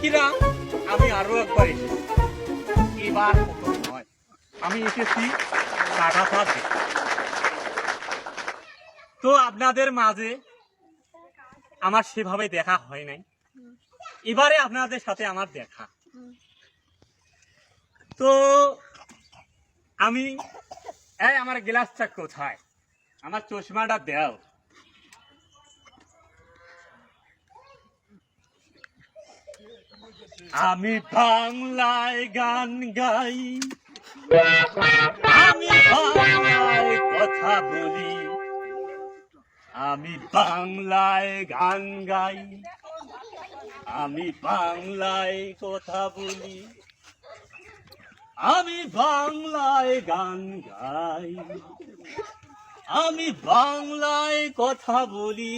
কিনা আমি আরো একবার এসেছি, এবার প্রথম নয়, আমি এসেছি কাটাফা দেখতে। তো আপনাদের মাঝে আমার সেভাবে দেখা হয় নাই, এবারে আপনাদের সাথে আমার দেখা। তো আমি এই আমার গ্লাসটা কোথায়, আমার চশমাটা দাও। আমি বাংলায় গান গাই, আমি বাংলায় কথা বলি, আমি বাংলায় গান গাই, আমি বাংলায় কথা বলি, আমি বাংলায় গান গাই, আমি বাংলায় কথা বলি।